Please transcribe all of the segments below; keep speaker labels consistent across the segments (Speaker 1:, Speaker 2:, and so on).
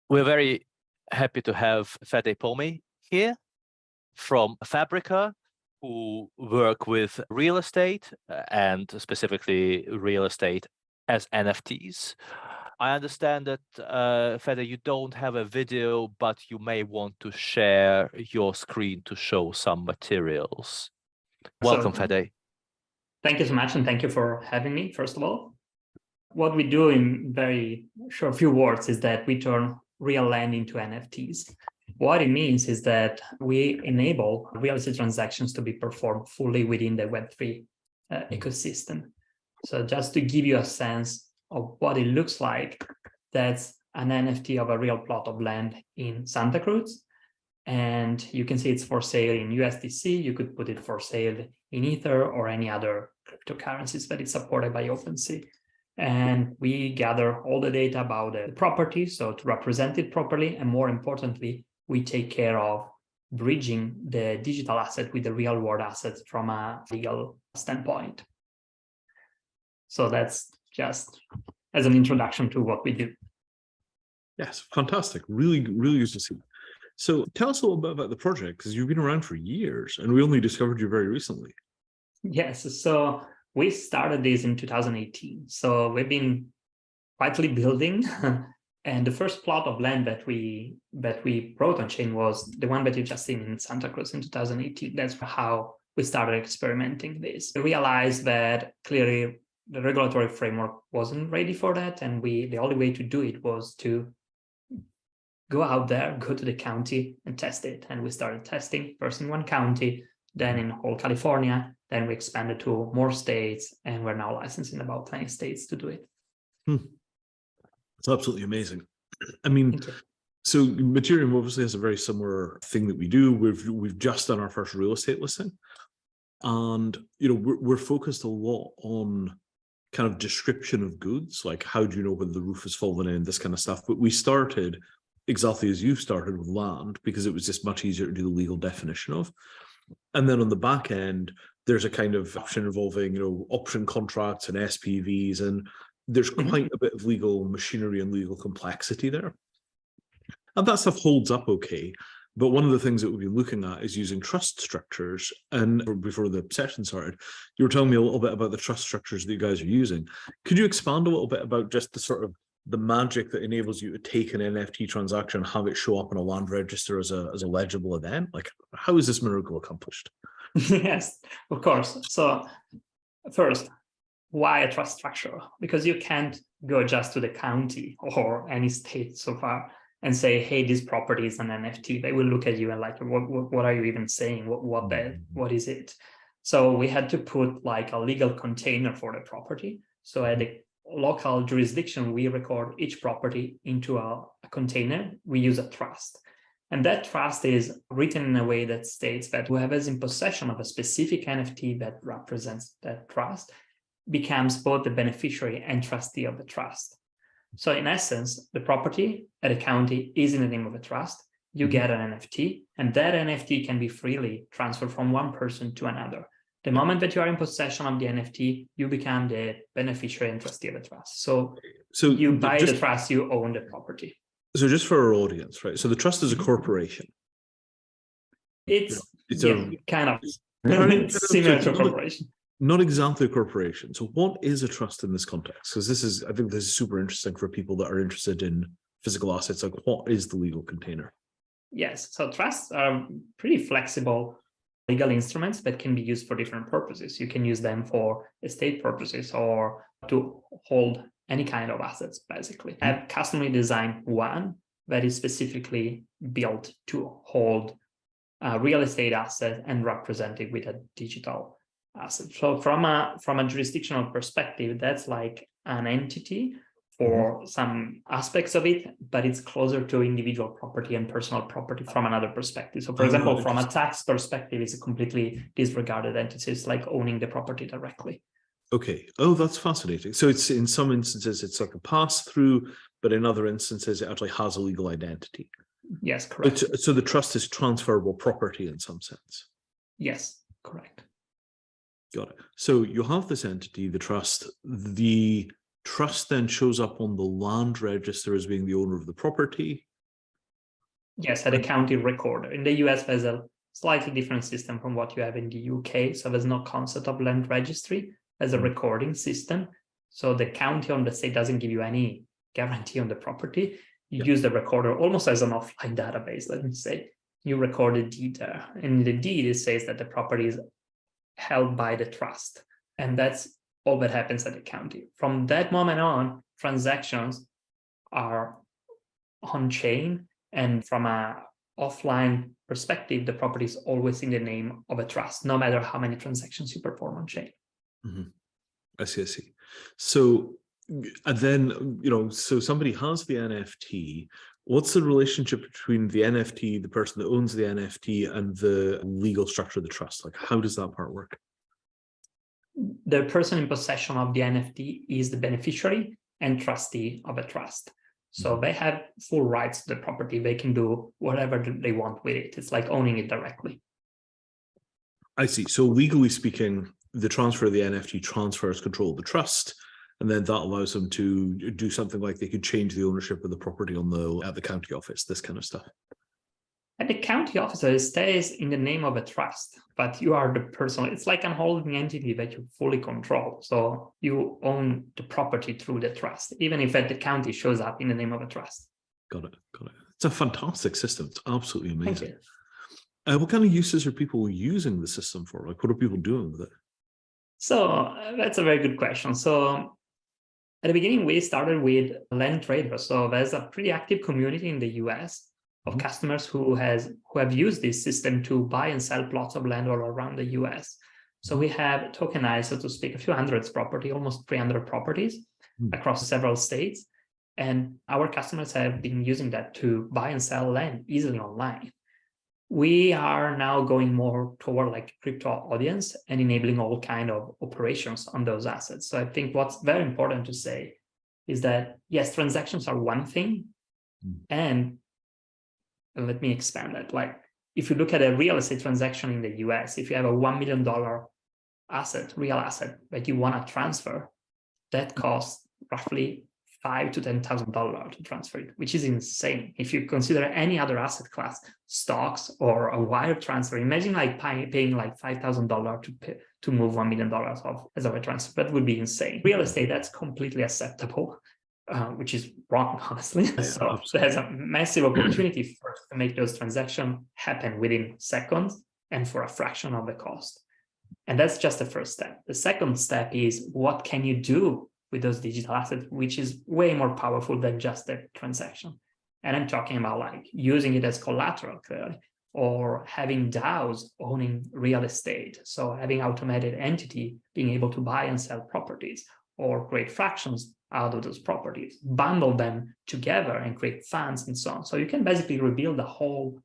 Speaker 1: We're very happy to have Pomi here from Fabrica, who work with real estate and specifically real estate as NFTs. I understand that, Fede, you don't have a video, but you may want to share your screen to show some materials. Welcome, Fede.
Speaker 2: Thank you so much, and thank you for having me, first of all. What we do in very short few words is that we turn real land into NFTs. What it means is that we enable real estate transactions to be performed fully within the Web3 ecosystem. So just to give you a sense of what it looks like, that's an NFT of a real plot of land in Santa Cruz. And you can see it's for sale in USDC. You could put it for sale in Ether or any other cryptocurrencies that is supported by OpenSea. And we gather all the data about the property, so to represent it properly. And more importantly, we take care of bridging the digital asset with the real world assets from a legal standpoint. So that's just as an introduction to what we do.
Speaker 3: Yes, fantastic. Really, really used to see. So tell us a little bit about the project, because you've been around for years and we only discovered you very recently.
Speaker 2: Yes, so we started this in 2018. So we've been quietly building. And the first plot of land that we brought on chain was the one that you just seen in Santa Cruz in 2018. That's how we started experimenting this. We realized that clearly the regulatory framework wasn't ready for that. And the only way to do it was to go out there, go to the county and test it. And we started testing first in one county, then in whole California, then we expanded to more states, and we're now licensed in about 20 states to do it.
Speaker 3: It's absolutely amazing. I mean, so Mattereum obviously has a very similar thing that we do. We've just done our first real estate listing, and we're focused a lot on kind of description of goods, like how do you know whether the roof has fallen in, this kind of stuff. But we started exactly as you started with land, because it was just much easier to do the legal definition of. And then on the back end, there's a kind of option involving, option contracts and SPVs, and there's quite a bit of legal machinery and legal complexity there. And that stuff holds up okay. But one of the things that we've been looking at is using trust structures. And before the session started, you were telling me a little bit about the trust structures that you guys are using. Could you expand a little bit about just the sort of the magic that enables you to take an NFT transaction, have it show up in a land register as a legible event? Like, how is this miracle accomplished?
Speaker 2: Yes, of course. So first, why a trust structure? Because you can't go just to the county or any state so far and say, hey, this property is an NFT. They will look at you and like, what are you even saying? What is it? So we had to put like a legal container for the property. So at the local jurisdiction, we record each property into a container. We use a trust. And that trust is written in a way that states that whoever is in possession of a specific NFT that represents that trust becomes both the beneficiary and trustee of the trust. So in essence, the property at a county is in the name of a trust. You get an NFT, and that NFT can be freely transferred from one person to another. The moment that you are in possession of the NFT, you become the beneficiary and trustee of the trust. So you buy the trust, you own the property.
Speaker 3: So just for our audience, right? So the trust is a corporation.
Speaker 2: It's kind of similar to a corporation.
Speaker 3: Not exactly a corporation. So what is a trust in this context? Because I think this is super interesting for people that are interested in physical assets. Like, what is the legal container?
Speaker 2: Yes, so trusts are pretty flexible legal instruments that can be used for different purposes. You can use them for estate purposes or to hold any kind of assets, basically. I've customly designed one that is specifically built to hold a real estate asset and represent it with a digital asset. So from a jurisdictional perspective, that's like an entity for some aspects of it, but it's closer to individual property and personal property from another perspective. So for example, from a tax perspective, it's a completely disregarded entity. It's like owning the property directly.
Speaker 3: Okay. Oh, that's fascinating. So it's in some instances, it's like a pass-through, but in other instances, it actually has a legal identity.
Speaker 2: Yes, correct.
Speaker 3: So the trust is transferable property in some sense.
Speaker 2: Yes, correct.
Speaker 3: Got it. So you have this entity, the trust. The trust then shows up on the land register as being the owner of the property.
Speaker 2: Yes, at a county recorder. In the US, there's a slightly different system from what you have in the UK. So there's no concept of land registry as a recording system. So the county or the state doesn't give you any guarantee on the property. You use the recorder almost as an offline database, let me say. You record a deed there. And in the deed, it says that the property is held by the trust. And that's all that happens at the county. From that moment on, transactions are on chain. And from a offline perspective, the property is always in the name of a trust, no matter how many transactions you perform on chain.
Speaker 3: I see. So, and then, so somebody has the NFT. What's the relationship between the NFT, the person that owns the NFT, and the legal structure of the trust? Like, how does that part work?
Speaker 2: The person in possession of the NFT is the beneficiary and trustee of a trust. So they have full rights to the property. They can do whatever they want with it. It's like owning it directly.
Speaker 3: I see. So legally speaking, the transfer of the NFT transfers control of the trust, and then that allows them to do something like they could change the ownership of the property at the county office, this kind of stuff.
Speaker 2: At the county office, it stays in the name of a trust, but you are the person. It's like a holding entity that you fully control. So you own the property through the trust, even if at the county shows up in the name of a trust.
Speaker 3: Got it. It's a fantastic system. It's absolutely amazing.
Speaker 2: Thank you.
Speaker 3: What kind of uses are people using the system for? Like, what are people doing with it?
Speaker 2: So that's a very good question. So at the beginning, we started with land traders. So there's a pretty active community in the US of customers who have used this system to buy and sell plots of land all around the US. So we have tokenized, so to speak, a few hundreds property, almost 300 properties across several states. And our customers have been using that to buy and sell land easily online. We are now going more toward like crypto audience and enabling all kind of operations on those assets. So I think what's very important to say is that, yes, transactions are one thing. And let me expand that. Like, if you look at a real estate transaction in the US, if you have a $1 million asset, real asset that you want to transfer, that costs roughly $5,000 to $10,000 to transfer it, which is insane. If you consider any other asset class, stocks or a wire transfer, imagine like paying like $5,000 to move $1 million as a wire transfer. That would be insane. Real estate, that's completely acceptable. Which is wrong, honestly. So there's a massive opportunity first to make those transactions happen within seconds and for a fraction of the cost. And that's just the first step. The second step is, what can you do with those digital assets, which is way more powerful than just the transaction. And I'm talking about like using it as collateral, clearly, or having DAOs owning real estate. So having automated entity being able to buy and sell properties, or create fractions out of those properties, bundle them together and create funds and so on. So you can basically rebuild the whole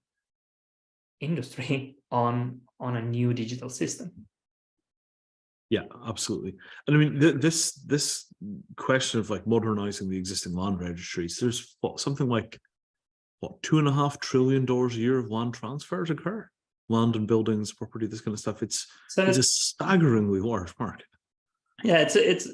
Speaker 2: industry on a new digital system.
Speaker 3: Yeah, absolutely. And I mean, this question of like modernizing the existing land registries, there's something like $2.5 trillion a year of land transfers occur, land and buildings, property, this kind of stuff. It's a staggeringly large market.
Speaker 2: Yeah, it's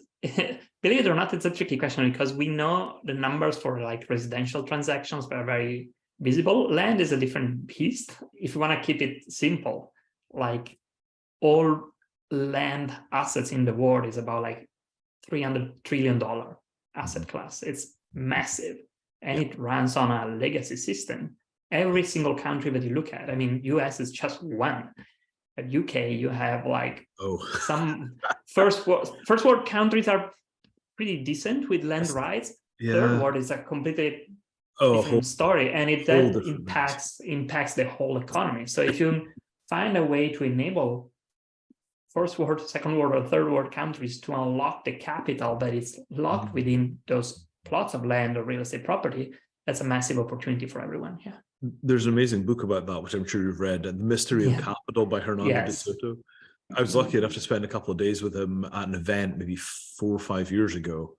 Speaker 2: believe it or not, it's a tricky question because we know the numbers for like residential transactions that are very visible. Land is a different beast. If you want to keep it simple, like all land assets in the world is about like $300 trillion asset class. It's massive, and it runs on a legacy system. Every single country that you look at, I mean, US is just one. At UK, you have like some first world countries are pretty decent with land rights. Third world is a completely different story, and it then impacts the whole economy. So if you find a way to enable first world, second world, or third world countries to unlock the capital that is locked within those plots of land or real estate property, that's a massive opportunity for everyone. Yeah.
Speaker 3: There's an amazing book about that, which I'm sure you've read, The Mystery of Capital by Hernando de Soto. I was lucky enough to spend a couple of days with him at an event maybe 4 or 5 years ago.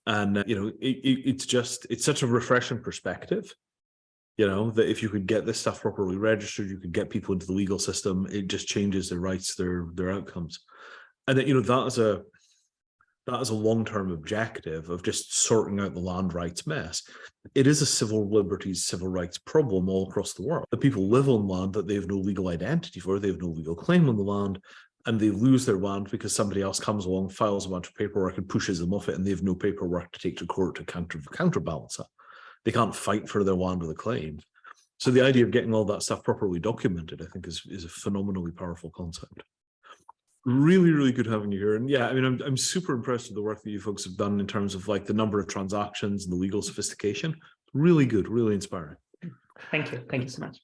Speaker 3: And, it's such a refreshing perspective, that if you could get this stuff properly registered, you could get people into the legal system, it just changes their rights, their outcomes. And that, that is a long-term objective of just sorting out the land rights mess. It is a civil liberties, civil rights problem all across the world. The people live on land that they have no legal identity for, they have no legal claim on the land, and they lose their land because somebody else comes along, files a bunch of paperwork and pushes them off it, and they have no paperwork to take to court to counterbalance it. They can't fight for their land or the claims. So the idea of getting all that stuff properly documented, I think, is a phenomenally powerful concept. Really, really good having you here. And yeah, I mean, I'm super impressed with the work that you folks have done in terms of like the number of transactions and the legal sophistication. Really good, really inspiring.
Speaker 2: Thank you. Thank you so much.